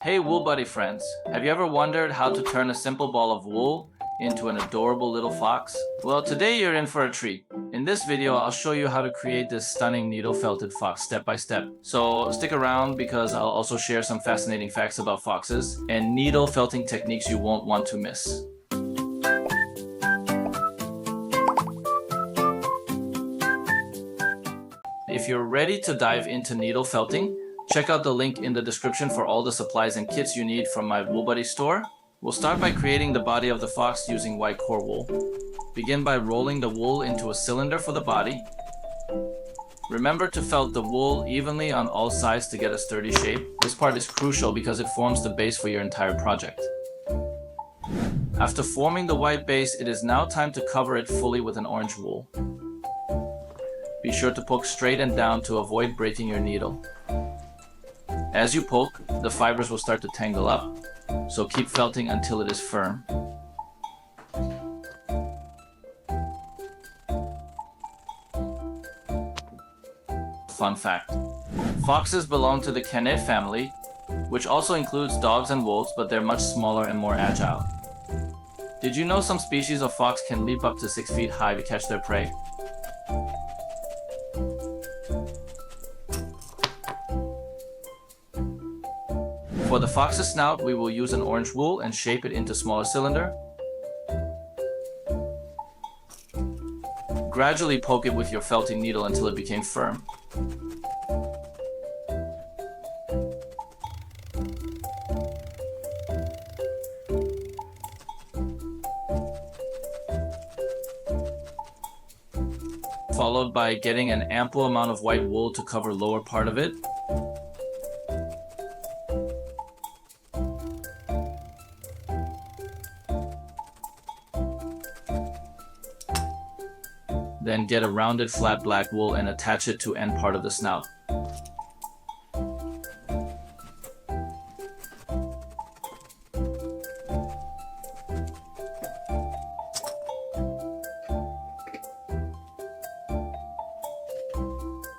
Hey Woolbuddy friends, have you ever wondered how to turn a simple ball of wool into an adorable little fox? Well, today you're in for a treat. In this video, I'll show you how to create this stunning needle-felted fox step by step. So stick around because I'll also share some fascinating facts about foxes and needle felting techniques you won't want to miss. If you're ready to dive into needle felting, check out the link in the description for all the supplies and kits you need from my Woolbuddy store. We'll start by creating the body of the fox using white core wool. Begin by rolling the wool into a cylinder for the body. Remember to felt the wool evenly on all sides to get a sturdy shape. This part is crucial because it forms the base for your entire project. After forming the white base, it is now time to cover it fully with an orange wool. Be sure to poke straight and down to avoid breaking your needle. As you poke, the fibers will start to tangle up, so keep felting until it is firm. Fun fact: foxes belong to the canid family, which also includes dogs and wolves, but they're much smaller and more agile. Did you know some species of fox can leap up to 6 feet high to catch their prey? For the fox's snout, we will use an orange wool and shape it into smaller cylinder. Gradually poke it with your felting needle until it became firm. Followed by getting an ample amount of white wool to cover lower part of it. Then get a rounded flat black wool and attach it to end part of the snout.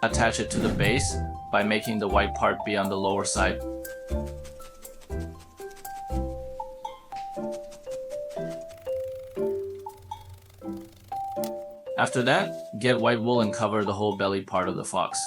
Attach it to the base by making the white part be on the lower side. After that, get white wool and cover the whole belly part of the fox.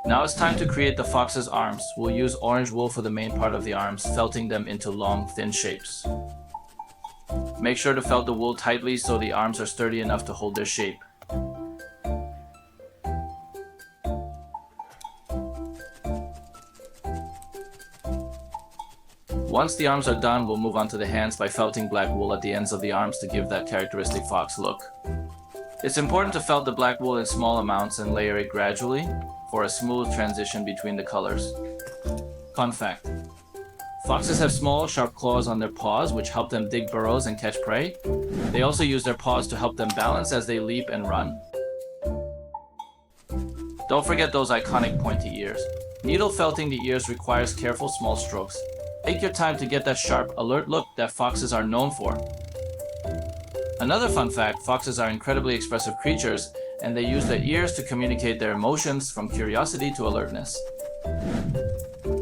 Now it's time to create the fox's arms. We'll use orange wool for the main part of the arms, felting them into long, thin shapes. Make sure to felt the wool tightly so the arms are sturdy enough to hold their shape. Once the arms are done, we'll move on to the hands by felting black wool at the ends of the arms to give that characteristic fox look. It's important to felt the black wool in small amounts and layer it gradually for a smooth transition between the colors. Fun fact: foxes have small, sharp claws on their paws, which help them dig burrows and catch prey. They also use their paws to help them balance as they leap and run. Don't forget those iconic pointy ears. Needle felting the ears requires careful small strokes. Take your time to get that sharp, alert look that foxes are known for. Another fun fact: foxes are incredibly expressive creatures, and they use their ears to communicate their emotions from curiosity to alertness.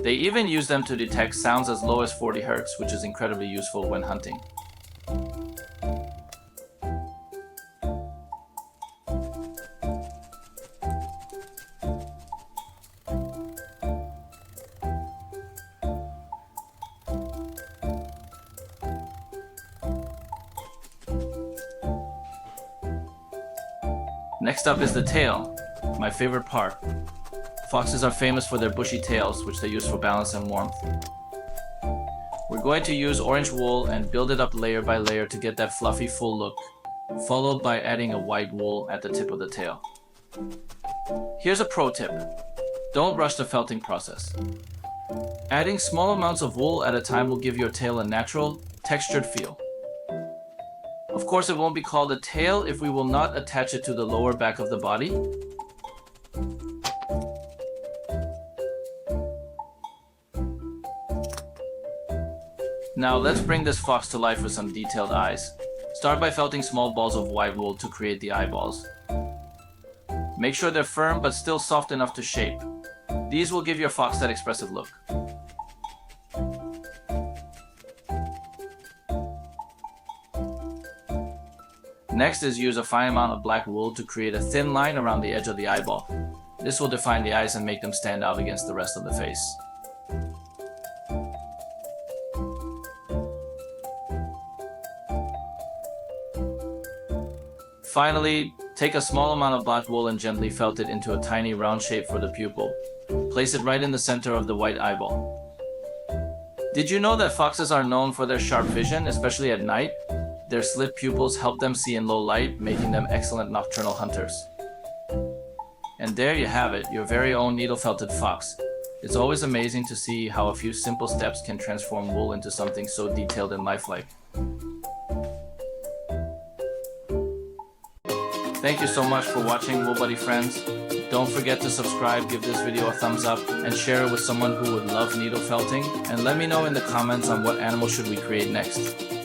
They even use them to detect sounds as low as 40 Hz, which is incredibly useful when hunting. Next up is the tail, my favorite part. Foxes are famous for their bushy tails, which they use for balance and warmth. We're going to use orange wool and build it up layer by layer to get that fluffy full look, followed by adding a white wool at the tip of the tail. Here's a pro tip: don't rush the felting process. Adding small amounts of wool at a time will give your tail a natural, textured feel. Of course, it won't be called a tail if we will not attach it to the lower back of the body. Now let's bring this fox to life with some detailed eyes. Start by felting small balls of white wool to create the eyeballs. Make sure they're firm but still soft enough to shape. These will give your fox that expressive look. Next is use a fine amount of black wool to create a thin line around the edge of the eyeball. This will define the eyes and make them stand out against the rest of the face. Finally, take a small amount of black wool and gently felt it into a tiny round shape for the pupil. Place it right in the center of the white eyeball. Did you know that foxes are known for their sharp vision, especially at night? Their slit pupils help them see in low light, making them excellent nocturnal hunters. And there you have it, your very own needle-felted fox. It's always amazing to see how a few simple steps can transform wool into something so detailed and lifelike. Thank you so much for watching, Woolbuddy friends. Don't forget to subscribe, give this video a thumbs up, and share it with someone who would love needle felting. And let me know in the comments on what animal should we create next.